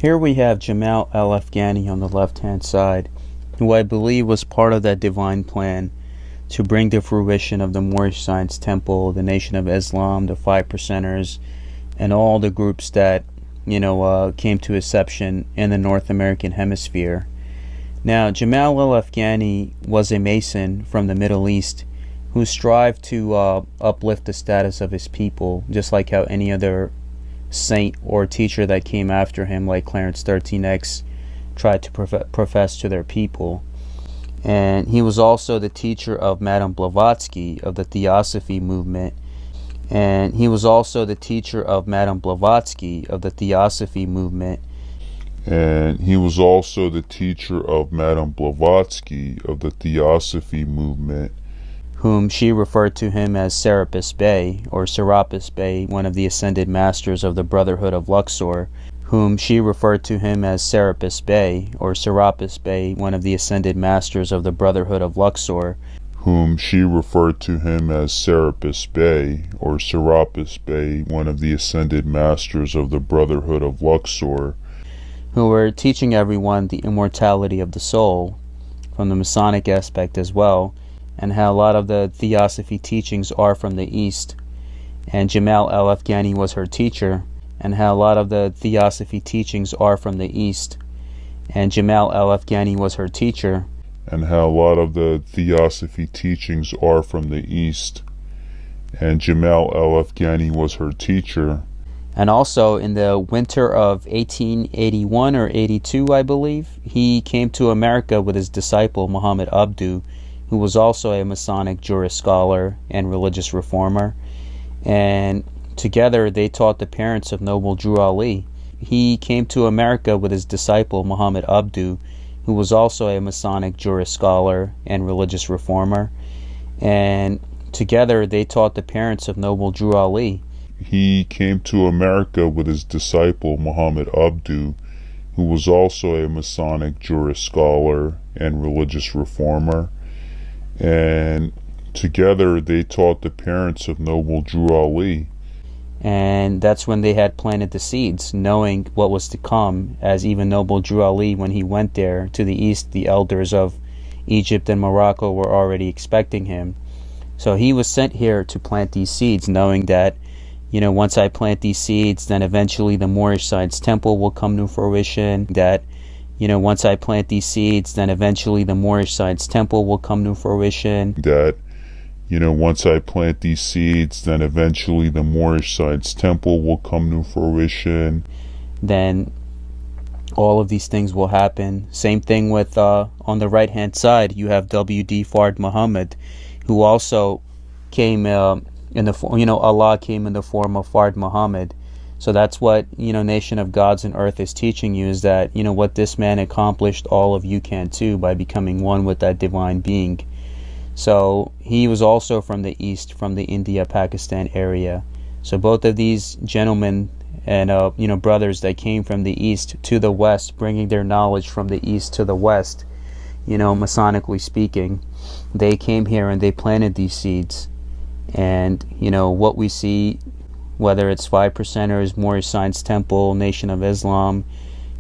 Here we have Jamal Afghani on the left-hand side, who I believe was part of that divine plan to bring to fruition of the Moorish Science Temple, the Nation of Islam, the Five Percenters, and all the groups that, came to inception in the North American hemisphere. Now, Jamal Afghani was a Mason from the Middle East who strived to uplift the status of his people, just like how any other saint or teacher that came after him, like Clarence 13X, tried to profess to their people. And he was also the teacher of Madame Blavatsky of the Theosophy movement. And he was also the teacher of Madame Blavatsky of the Theosophy movement. And he was also the teacher of Madame Blavatsky of the Theosophy movement, whom she referred to him as Serapis Bey, or Serapis Bey, one of the ascended masters of the Brotherhood of Luxor, whom she referred to him as Serapis Bey, or Serapis Bey, one of the ascended masters of the Brotherhood of Luxor, whom she referred to him as Serapis Bey, or Serapis Bey, one of the ascended masters of the Brotherhood of Luxor, who were teaching everyone the immortality of the soul, from the Masonic aspect as well, and how a lot of the Theosophy teachings are from the East. And Jamal Afghani was her teacher, and how a lot of the Theosophy teachings are from the East. And Jamal Afghani was her teacher, and how a lot of the Theosophy teachings are from the East. And Jamal Afghani was her teacher. And also in the winter of 1881 or 82, I believe, he came to America with his disciple Muhammad Abdu, who was also a Masonic jurist scholar and religious reformer. And together they taught the parents of Noble Drew Ali. He came to America with his disciple Muhammad Abdu, who was also a Masonic jurist scholar and religious reformer. And together they taught the parents of Noble Drew Ali. He came to America with his disciple Muhammad Abdu, who was also a Masonic jurist scholar and religious reformer. And together they taught the parents of Noble Drew Ali. And that's when they had planted the seeds, knowing what was to come, as even Noble Drew Ali, when he went there to the east, the elders of Egypt and Morocco were already expecting him. So he was sent here to plant these seeds, knowing that, once I plant these seeds, then eventually the Moorish Science Temple will come to fruition. Once I plant these seeds, then eventually the Moorish Science Temple will come to fruition. Once I plant these seeds, then eventually the Moorish Science Temple will come to fruition. Then all of these things will happen. Same thing with, on the right-hand side, you have W.D. Fard Muhammad, who also came in the form, Allah came in the form of Fard Muhammad. So that's what, Nation of Gods and Earth is teaching you, is that, what this man accomplished, all of you can too, by becoming one with that divine being. So he was also from the East, from the India-Pakistan area. So both of these gentlemen and, brothers that came from the East to the West, bringing their knowledge from the East to the West, Masonically speaking, they came here and they planted these seeds. And, what we see, whether it's Five Percenters, Moorish Science Temple, Nation of Islam,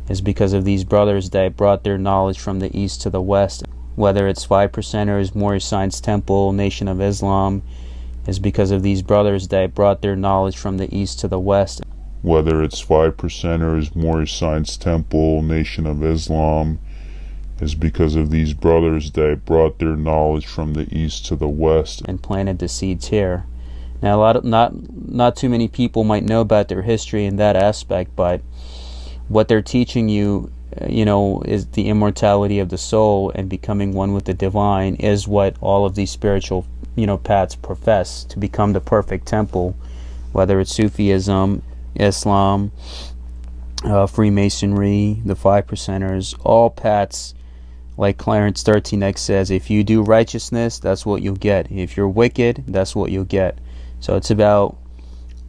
is because of these brothers that brought their knowledge from the East to the West. Whether it's Five Percenters, Moorish Science Temple, Nation of Islam, is because of these brothers that brought their knowledge from the East to the West. Whether it's Five Percenters, Moorish Science Temple, Nation of Islam, is because of these brothers that brought their knowledge from the East to the West and planted the seeds here. Now, not too many people might know about their history in that aspect, but what they're teaching you, is the immortality of the soul and becoming one with the divine, is what all of these spiritual, paths profess, to become the perfect temple, whether it's Sufism, Islam, Freemasonry, the Five Percenters, all paths. Like Clarence 13X says, if you do righteousness, that's what you'll get. If you're wicked, that's what you'll get. So it's about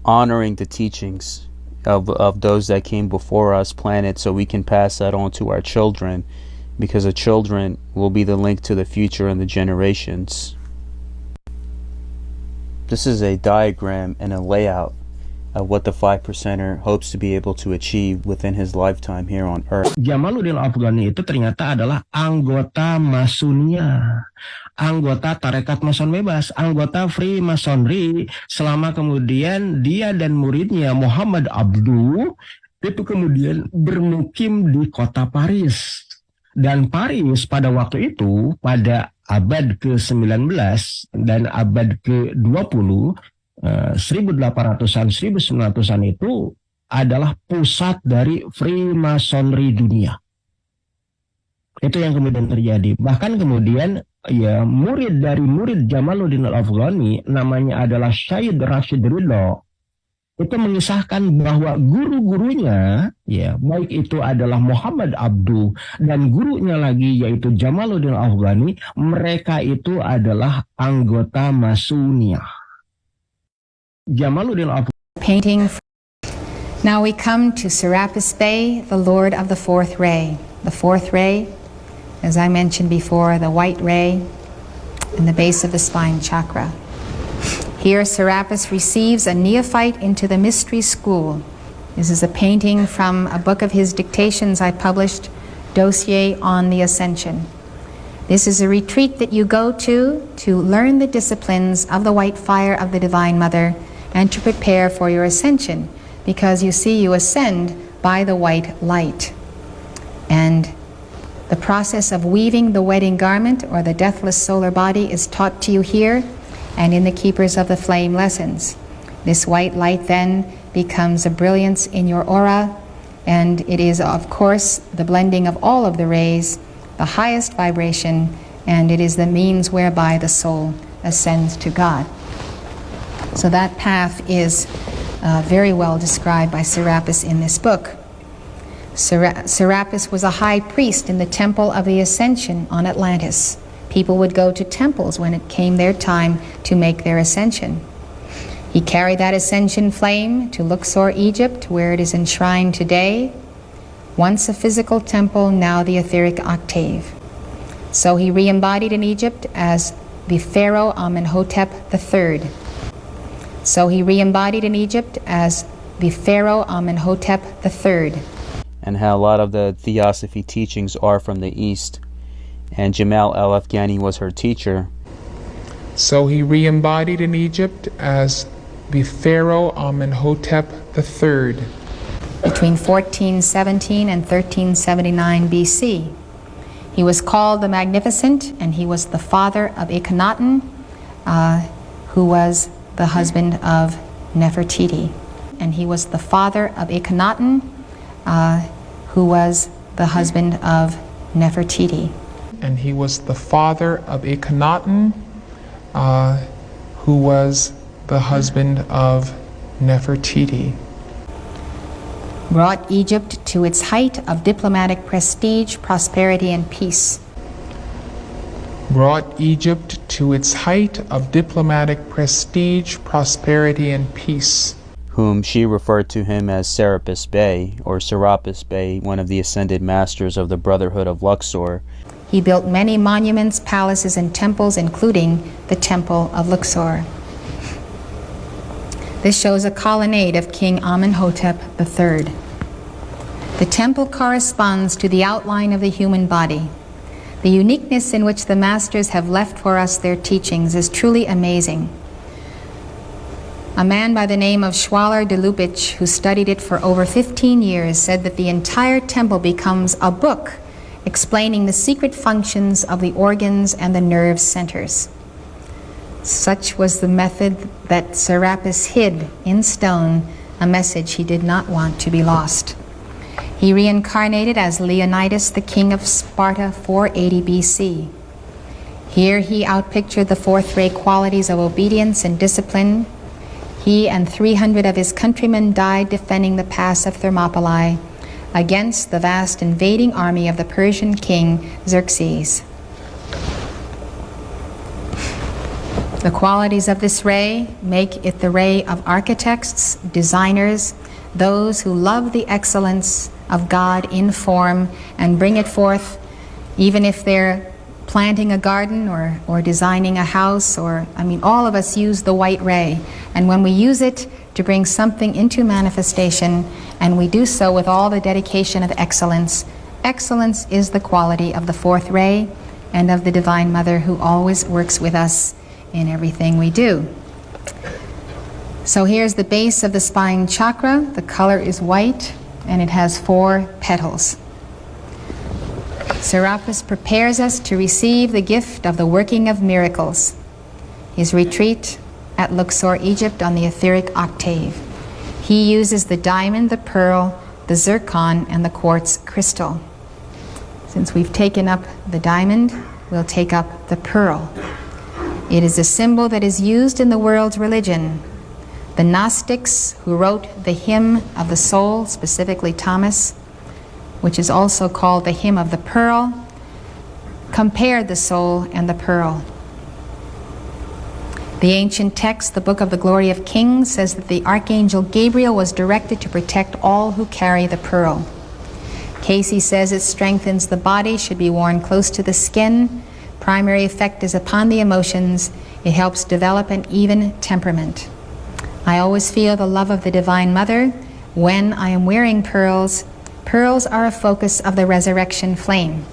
honoring the teachings of those that came before us, planted, so we can pass that on to our children, because the children will be the link to the future and the generations. This is a diagram and a layout what the 5%er hopes to be able to achieve within his lifetime here on Earth. Jamaluddin Afghani itu ternyata adalah anggota Masunia, anggota tarekat Mason bebas, anggota Freemasonry, selama kemudian dia dan muridnya Muhammad Abduh itu kemudian bermukim di kota Paris. Dan Paris pada waktu itu, pada abad ke-19 dan abad ke-20, 1800-an, 1900-an itu adalah pusat dari Freemasonry dunia. Itu yang kemudian terjadi. Bahkan kemudian ya murid dari murid Jamaluddin Al-Afghani namanya adalah Syed Rashid Ridho. Itu mengisahkan bahwa guru-gurunya ya baik itu adalah Muhammad Abduh dan gurunya lagi yaitu Jamaluddin Al-Afghani, mereka itu adalah anggota Masunia. Jamaluddin Al-Afghani painting. Now we come to Serapis Bey, the Lord of the Fourth Ray. The fourth ray, as I mentioned before, the white ray in the base of the spine chakra. Here Serapis receives a neophyte into the mystery school. This is a painting from a book of his dictations I published, Dossier on the Ascension. This is a retreat that you go to learn the disciplines of the white fire of the Divine Mother and to prepare for your ascension, because you see you ascend by the white light. And the process of weaving the wedding garment or the deathless solar body is taught to you here and in the Keepers of the Flame lessons. This white light then becomes a brilliance in your aura, and it is of course the blending of all of the rays, the highest vibration, and it is the means whereby the soul ascends to God. So that path is very well described by Serapis in this book. Serapis was a high priest in the Temple of the Ascension on Atlantis. People would go to temples when it came their time to make their ascension. He carried that ascension flame to Luxor, Egypt, where it is enshrined today. Once a physical temple, now the etheric octave. So he re-embodied in Egypt as the Pharaoh Amenhotep III. So he re-embodied in Egypt as the Pharaoh Amenhotep III. And how a lot of the Theosophy teachings are from the East. And Jamal Al-Afghani was her teacher. So he re-embodied in Egypt as the Pharaoh Amenhotep III. Between 1417 and 1379 BC. He was called the Magnificent, and he was the father of Akhenaten, who was the husband of Nefertiti. And he was the father of Akhenaten, who was the husband of Nefertiti. And he was the father of Akhenaten, who was the husband of Nefertiti. Brought Egypt to its height of diplomatic prestige, prosperity, and peace. Brought Egypt to its height of diplomatic prestige, prosperity, and peace. Whom she referred to him as Serapis Bey, or Serapis Bey, one of the ascended masters of the Brotherhood of Luxor. He built many monuments, palaces, and temples, including the Temple of Luxor. This shows a colonnade of King Amenhotep III. The temple corresponds to the outline of the human body. The uniqueness in which the masters have left for us their teachings is truly amazing. A man by the name of Schwaller de Lubitsch, who studied it for over 15 years, said that the entire temple becomes a book explaining the secret functions of the organs and the nerve centers. Such was the method that Serapis hid in stone, a message he did not want to be lost. He reincarnated as Leonidas, the king of Sparta, 480 BC. Here he outpictured the fourth ray qualities of obedience and discipline. He and 300 of his countrymen died defending the pass of Thermopylae against the vast invading army of the Persian king Xerxes. The qualities of this ray make it the ray of architects, designers, those who love the excellence of God in form and bring it forth, even if they're planting a garden or designing a house, or, all of us use the white ray. And when we use it to bring something into manifestation, and we do so with all the dedication of excellence. Excellence is the quality of the fourth ray and of the Divine Mother, who always works with us in everything we do. So here's the base of the spine chakra. The color is white, and it has 4 petals. Serapis prepares us to receive the gift of the working of miracles. His retreat at Luxor, Egypt, on the etheric octave. He uses the diamond, the pearl, the zircon, and the quartz crystal. Since we've taken up the diamond, we'll take up the pearl. It is a symbol that is used in the world's religion. The Gnostics, who wrote the hymn of the soul, specifically Thomas, which is also called the hymn of the pearl, compared the soul and the pearl. The ancient text, the Book of the Glory of Kings, says that the Archangel Gabriel was directed to protect all who carry the pearl. Casey says it strengthens the body, should be worn close to the skin. Primary effect is upon the emotions. It helps develop an even temperament. I always feel the love of the Divine Mother when I am wearing pearls. Pearls are a focus of the resurrection flame.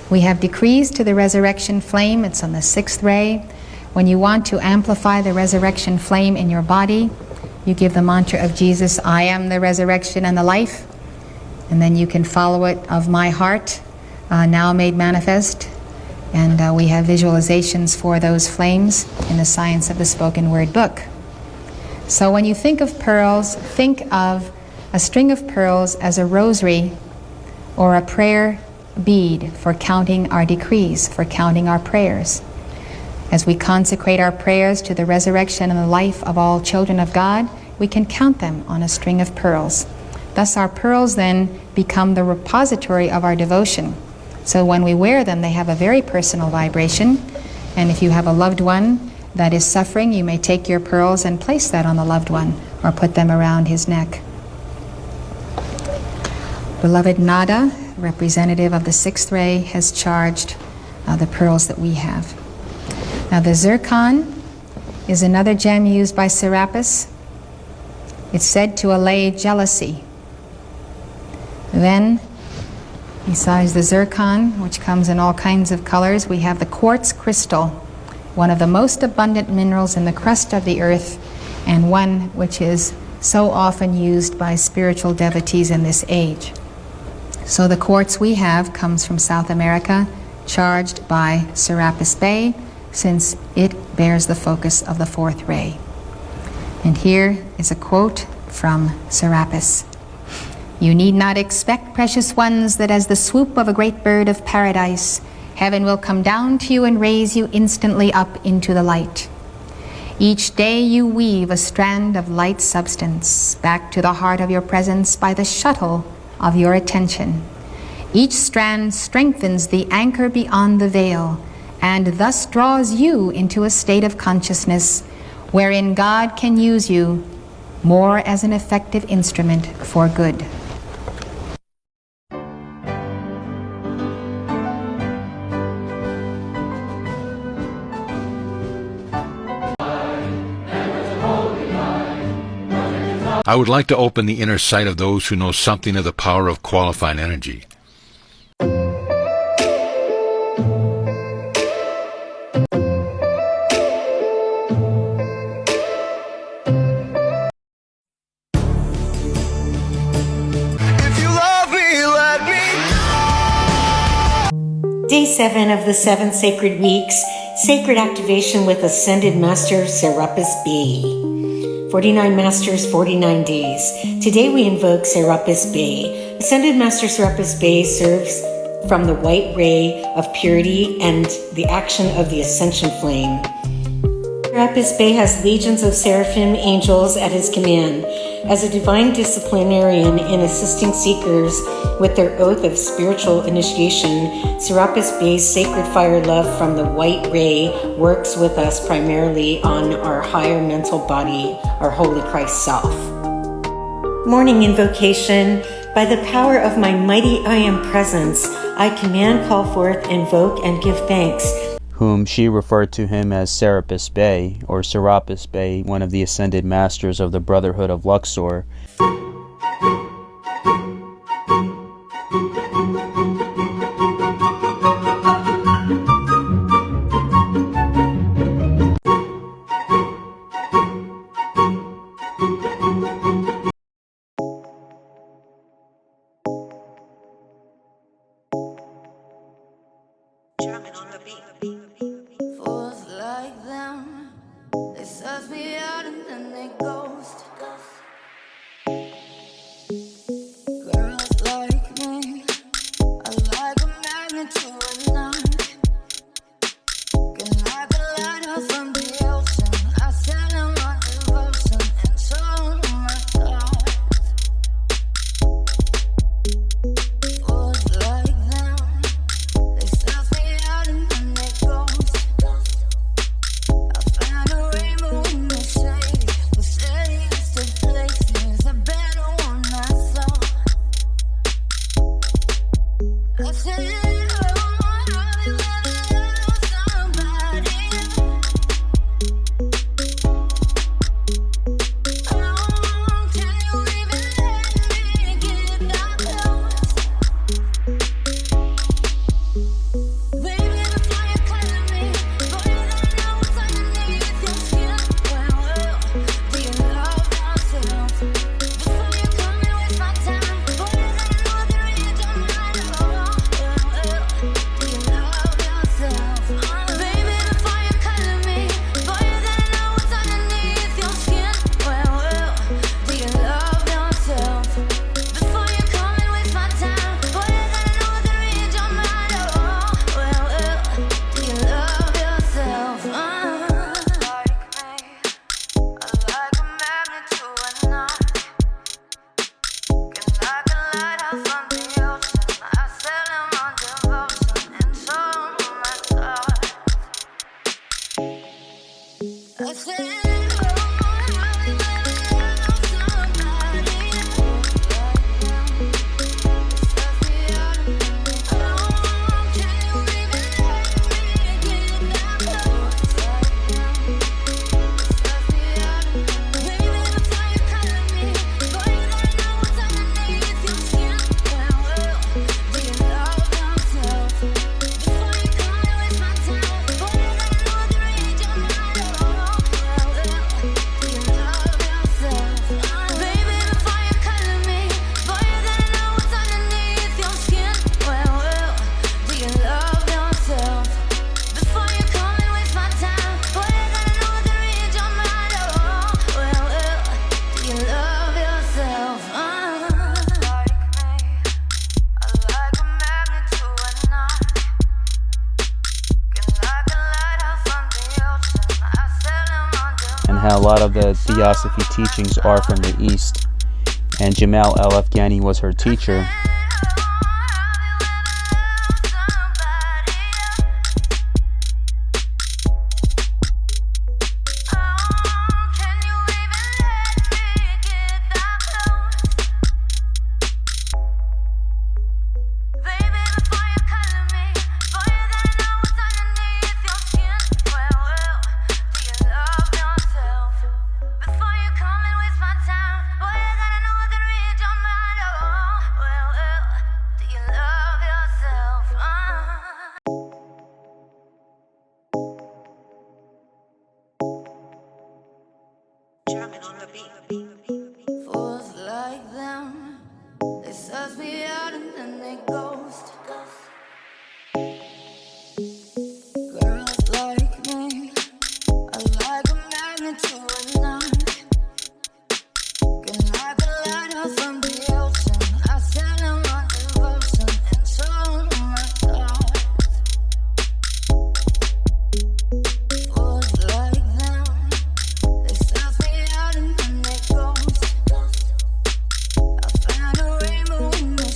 We have decrees to the resurrection flame. It's on the 6th ray. When you want to amplify the resurrection flame in your body, you give the mantra of Jesus, I am the resurrection and the life. And then you can follow it, of my heart, now made manifest. And we have visualizations for those flames in the Science of the Spoken Word book. So when you think of pearls, think of a string of pearls as a rosary or a prayer bead for counting our decrees, for counting our prayers. As we consecrate our prayers to the resurrection and the life of all children of God, we can count them on a string of pearls. Thus our pearls then become the repository of our devotion. So when we wear them, they have a very personal vibration. And if you have a loved one that is suffering, you may take your pearls and place that on the loved one, or put them around his neck. Beloved Nada, representative of the 6th ray, has charged the pearls that we have. Now the zircon is another gem used by Serapis. It's said to allay jealousy. Then, besides the zircon, which comes in all kinds of colors, we have the quartz crystal, one of the most abundant minerals in the crust of the earth, and one which is so often used by spiritual devotees in this age. So the quartz we have comes from South America, charged by Serapis Bey, since it bears the focus of the 4th ray. And here is a quote from Serapis. You need not expect, precious ones, that as the swoop of a great bird of paradise, heaven will come down to you and raise you instantly up into the light. Each day you weave a strand of light substance back to the heart of your presence by the shuttle of your attention. Each strand strengthens the anchor beyond the veil, and thus draws you into a state of consciousness wherein God can use you more as an effective instrument for good. I would like to open the inner sight of those who know something of the power of qualified energy. Day 7 of the 7 sacred weeks, sacred activation with Ascended Master Serapis Bey. 49 Masters, 49 days. Today we invoke Serapis Bey. Ascended Master Serapis Bey serves from the white ray of purity and the action of the ascension flame. Serapis Bey has legions of seraphim angels at his command. As a divine disciplinarian in assisting seekers with their oath of spiritual initiation, Serapis Bey's sacred fire love from the white ray works with us primarily on our higher mental body, our Holy Christ self. Morning invocation. By the power of my mighty I Am presence, I command, call forth, invoke, and give thanks. whom she referred to him as Serapis Bey, or Serapis Bey, one of the ascended masters of the Brotherhood of Luxor. Fools like them, they suss me out and then they ghost. Girls like me, I like a magnet to a knife. Can like a lighthouse from the ocean. I sell them my devotion and show them my thoughts. Fools like them, they suss me out and then they ghost. I found a rainbow in the shade, with shades to places, a better one I saw. I said, how a lot of the Theosophy teachings are from the East, and Jamal Afghani was her teacher. Fools like them, they suss me out and then they ghost. Girls like me, I like a magnet to a knife. Can like a lighthouse from the ocean. I sell them my devotion and show them my thoughts. Fools like them, they suss me out and then they ghost. I found a rainbow in the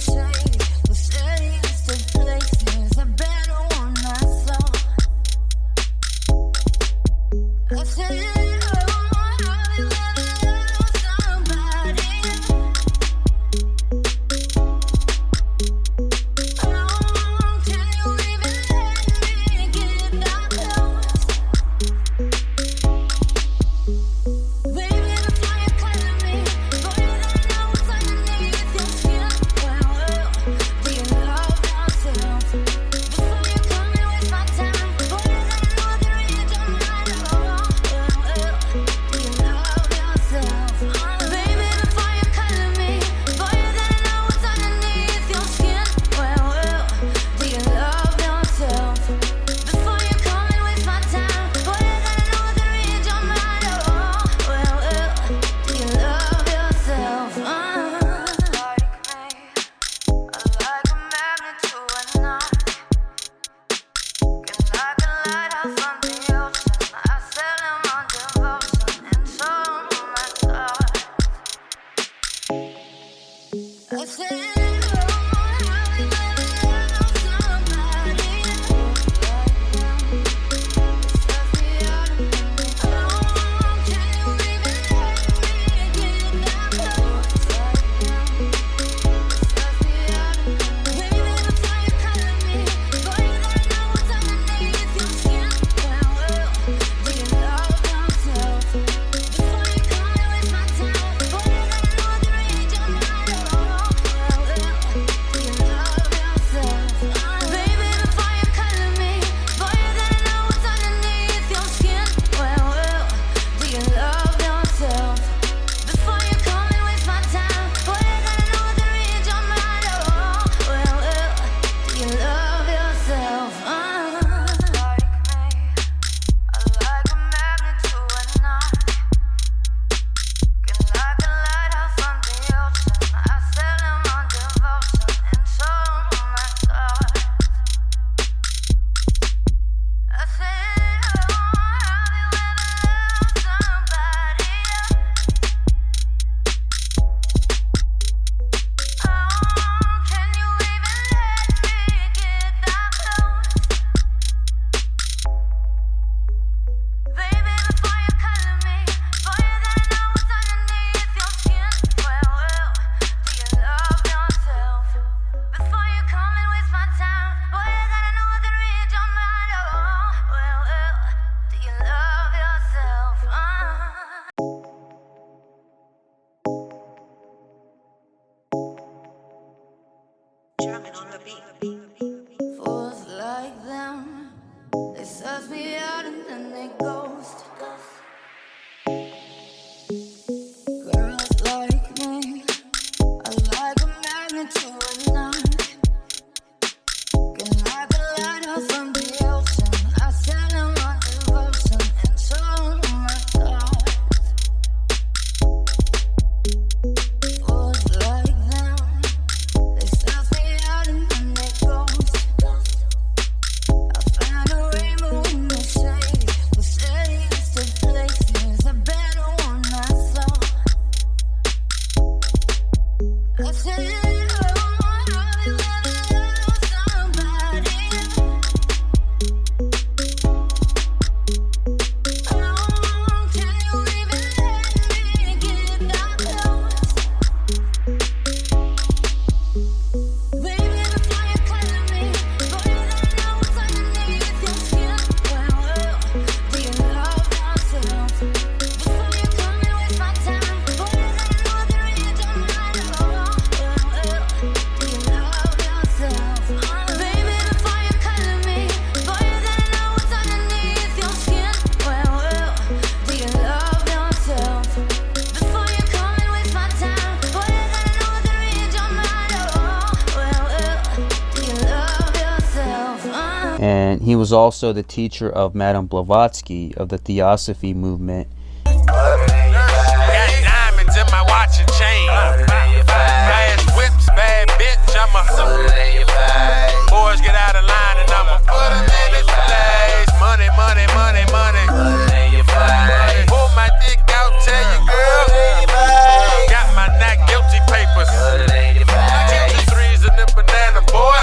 Fools like them, they suss me out and then they ghost. Girls like me, I like a magnet to a knife. Can like a lighter from the ocean. I sell them my devotion and show them my thoughts. Fools like them, they suss me out and then they ghost. I find a rainbow in the shade, the shadiest of places, a better one I saw. I said, oh, have you ever loved somebody? Oh, can you even let me get that close? Baby, the fire calling me, boy, you don't know what's underneath your skin. Well, do you love yourself? Before you come and waste my time, boy, you don't know the read your mind. Do you love yourself? Baby, the fire calling me, boy, you don't know what's underneath your skin. Well, do you love yourself? Before you come and waste my time, boy, you don't know the read your mind. Do you love yourself? And he was also the teacher of Madame Blavatsky of the Theosophy movement. Got diamonds in my watch and chain. Fast whips, bad bitch, I'm a boys get out of line and I'ma put them in his place. Money, money, money, money. Pull my dick out, tell your girl. Got my not guilty papers. 2-3s and the banana boy.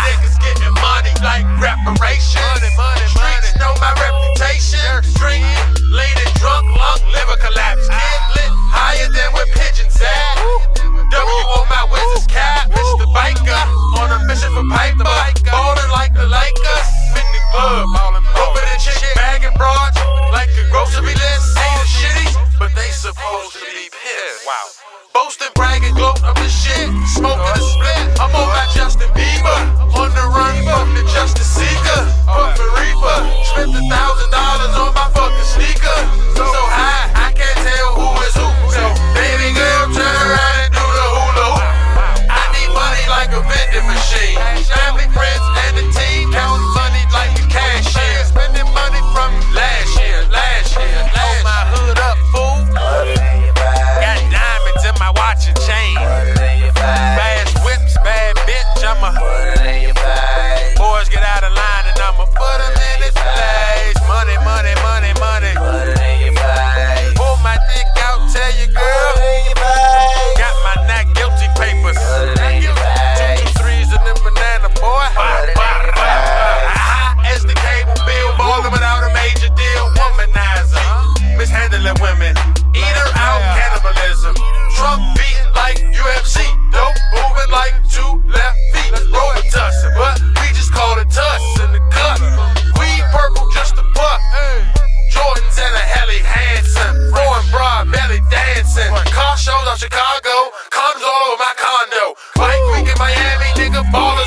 Niggas getting money like reparations. Streets know my reputation. Drinking, leaning drunk, lung, liver collapse. Kid lit, higher than where pigeons at. W on my wizard's cap. Mr. Biker, on a mission for paper. Ballin' like the Lakers. In the club, over the chick, bagging broads like a grocery list. Ain't a shitty, but they supposed to be pissed. Wow. Boasting, bragging, gloat of the shit. Smoking a split. I'm on my Justin Bieber. On the run from the Justice Seeker. Puffin' Reaper. Spent $1,000 on my fucking sneaker. So high, I can't tell who is who. So, baby girl, turn around and do the hula hoop. I need money like a vending machine. Family, friends, and the team. Counting money like a cashier. Spending money from last year. Hold my hood up, fool. Got diamonds in my watch and chain. Fast whips, bad bitch, I'm a boys get out of line and I'ma put them in his place. Money, money, money, money. Pull my dick out, tell your girl. Got my neck in Miami, nigga ballin'.